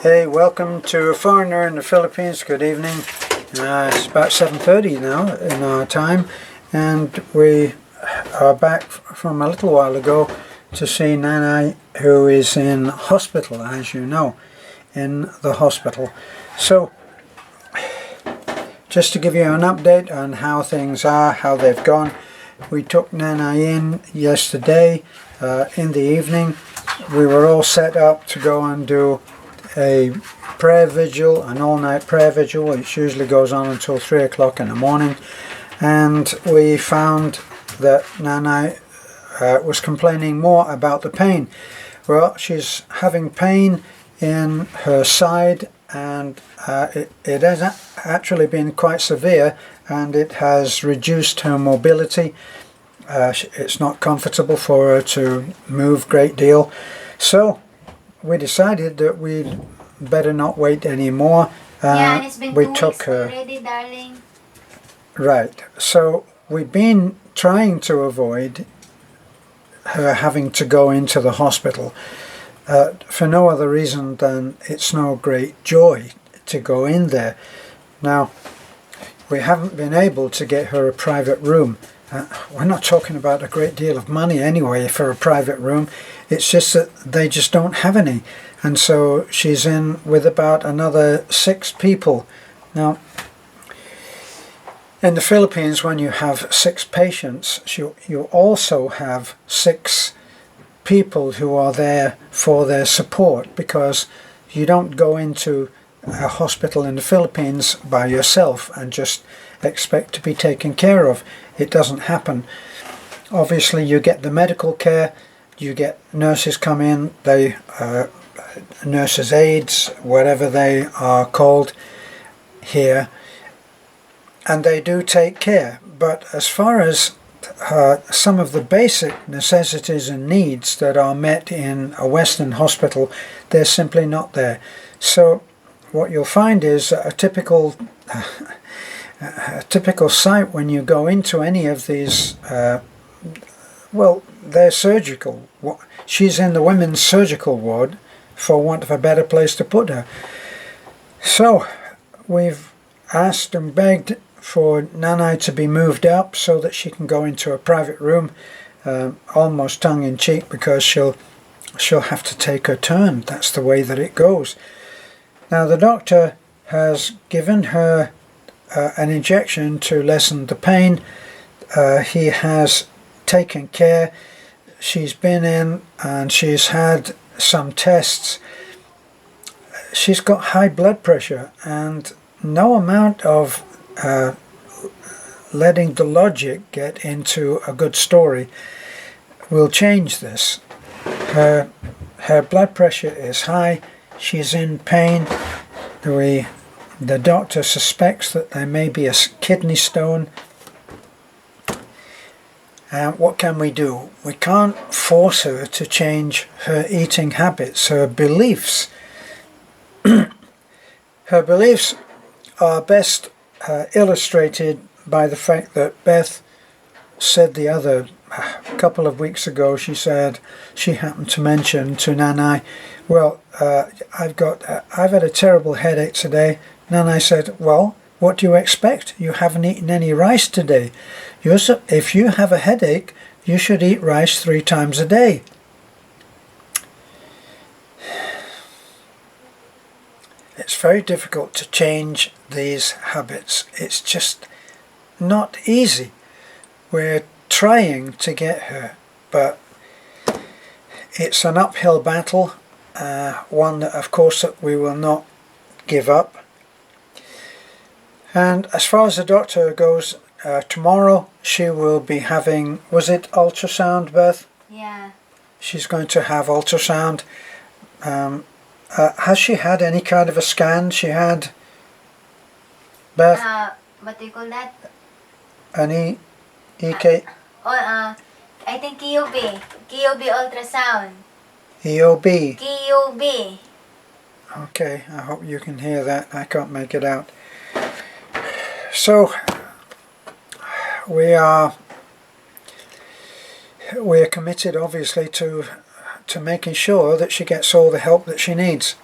Hey, welcome to A Foreigner in the Philippines. Good evening. It's about 7:30 now in our time, and we are back from a little while ago to see Nanay, who is in hospital, as you know, in the hospital. So, just to give you an update on how things are, how they've gone, we took Nanay in yesterday in the evening. We were all set up to go and do a prayer vigil, an all-night prayer vigil, which usually goes on until 3 o'clock in the morning, and we found that Nanay was complaining more about the pain. Well, she's having pain in her side, and it has actually been quite severe, and it has reduced her mobility. It's not comfortable for her to move a great deal, so we decided that we'd better not wait anymore. Yeah, and it's been we 2 took weeks her already, darling. Right, so we've been trying to avoid her having to go into the hospital for no other reason than it's no great joy to go in there. Now, we haven't been able to get her a private room. We're not talking about a great deal of money anyway for a private room. It's just that they just don't have any. And so she's in with about another 6 people. Now, in the Philippines, when you have 6 patients, you also have 6 people who are there for their support, because you don't go into a hospital in the Philippines by yourself and just expect to be taken care of. It doesn't happen. Obviously, you get the medical care, you get nurses come in, they nurses' aides, whatever they are called here, and they do take care. But as far as some of the basic necessities and needs that are met in a Western hospital, they're simply not there. So what you'll find is a typical site when you go into any of these, well, they're surgical. She's in the women's surgical ward, for want of a better place to put her. So we've asked and begged for Nanay to be moved up so that she can go into a private room, almost tongue-in-cheek, because she'll have to take her turn. That's the way that it goes. Now, the doctor has given her an injection to lessen the pain. He has taken care. She's been in and she's had some tests. She's got high blood pressure, and no amount of letting the logic get into a good story will change this. Her blood pressure is high. She's in pain. The doctor suspects that there may be a kidney stone. What can we do? We can't force her to change her eating habits, her beliefs. Her beliefs are best illustrated by the fact that Beth said a couple of weeks ago, she said she happened to mention to Nanay, well, I've had a terrible headache today. Nanay said, well, what do you expect? You haven't eaten any rice today. If you have a headache, you should eat rice 3 times a day. It's very difficult to change these habits. It's just not easy. We're trying to get her, but it's an uphill battle, one that of course that we will not give up. And as far as the doctor goes, tomorrow she will be having, was it ultrasound, Beth? Yeah. She's going to have ultrasound. Has she had any kind of a scan? She had, Beth? What do you call that? An EK? I think QB. QB ultrasound. EOB? QB. Okay, I hope you can hear that. I can't make it out. So, we're committed, obviously, to making sure that she gets all the help that she needs.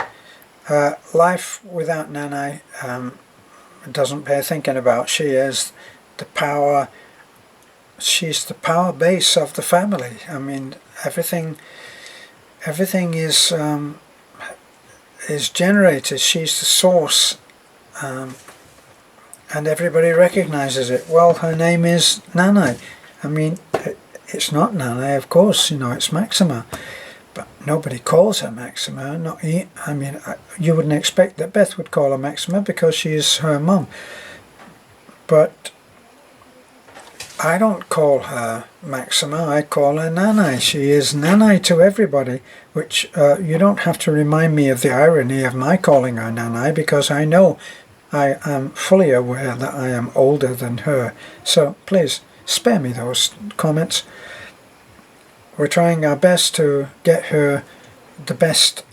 Life without Nanay doesn't bear thinking about. She is the power. She's the power base of the family. I mean, everything is generated. She's the source, and everybody recognizes it. Well, her name is Nanay. I mean, it's not Nanay, of course. You know, it's Maxima, but nobody calls her Maxima. I mean, you wouldn't expect that Beth would call her Maxima because she's her mum, but I don't call her Maxima, I call her Nanay. She is Nanay to everybody, which you don't have to remind me of the irony of my calling her Nanay, because I know, I am fully aware that I am older than her. So please, spare me those comments. We're trying our best to get her the best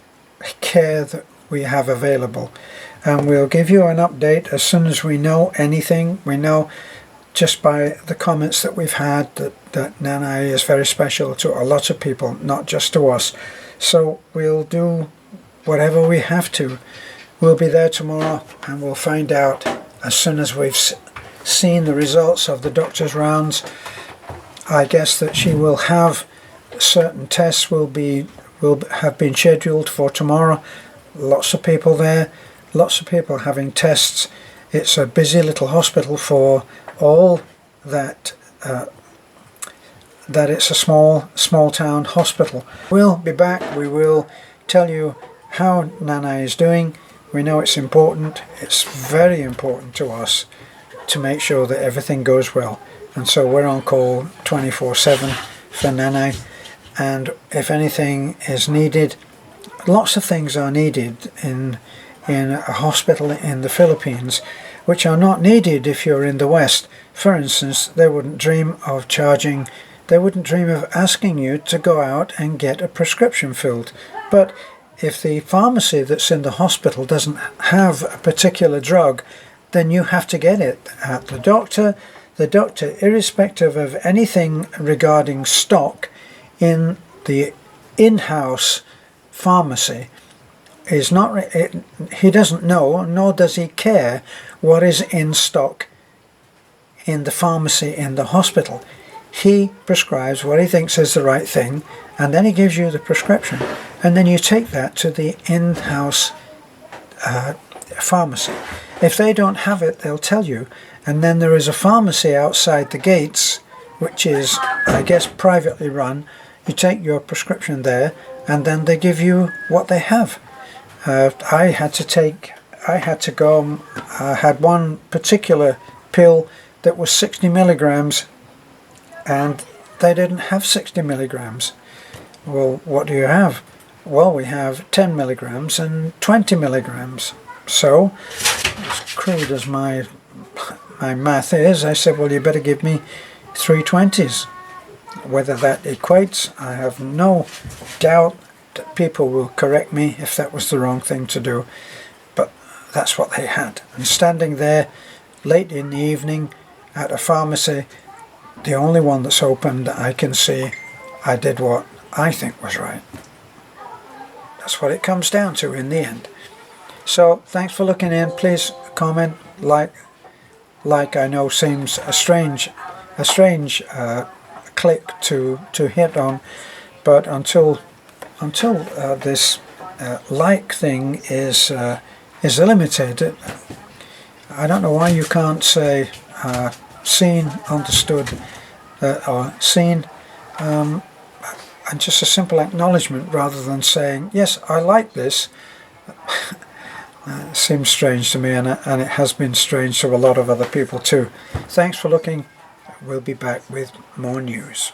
care that we have available. And we'll give you an update as soon as we know anything. We know just by the comments that we've had that Nanay is very special to a lot of people, not just to us. So we'll do whatever we have to. We'll be there tomorrow and we'll find out as soon as we've seen the results of the doctor's rounds. I guess that she will have certain tests will have been scheduled for tomorrow. Lots of people there, lots of people having tests. It's a busy little hospital for all that that it's a small town hospital. We'll be back. We will tell you how Nanay is doing. We know it's important. It's very important to us to make sure that everything goes well, and so we're on call 24/7 for Nanay. And if anything is needed, lots of things are needed in a hospital in the Philippines, which are not needed if you're in the West. For instance, they wouldn't dream of asking you to go out and get a prescription filled. But if the pharmacy that's in the hospital doesn't have a particular drug, then you have to get it at the doctor. The doctor, irrespective of anything regarding stock in the in-house pharmacy, is not. He doesn't know, nor does he care what is in stock in the pharmacy in the hospital. He prescribes what he thinks is the right thing, and then he gives you the prescription, and then you take that to the in-house pharmacy. If they don't have it, they'll tell you, and then there is a pharmacy outside the gates, which is, I guess, privately run. You take your prescription there, and then they give you what they have. I had one particular pill that was 60 milligrams, and they didn't have 60 milligrams. Well, what do you have? Well, we have 10 milligrams and 20 milligrams. So, as crude as my math is, I said, well, you better give me 3 20s. Whether that equates, I have no doubt that people will correct me if that was the wrong thing to do. But that's what they had. And standing there late in the evening at a pharmacy, the only one that's open that I can see, I did what I think was right. That's what it comes down to in the end. So thanks for looking in. Please comment, like I know seems a strange click to hit on, but until this like thing is limited, I don't know why you can't say seen, understood, or seen, and just a simple acknowledgement rather than saying, yes, I like this. Seems strange to me, and it has been strange to a lot of other people too. Thanks for looking. We'll be back with more news.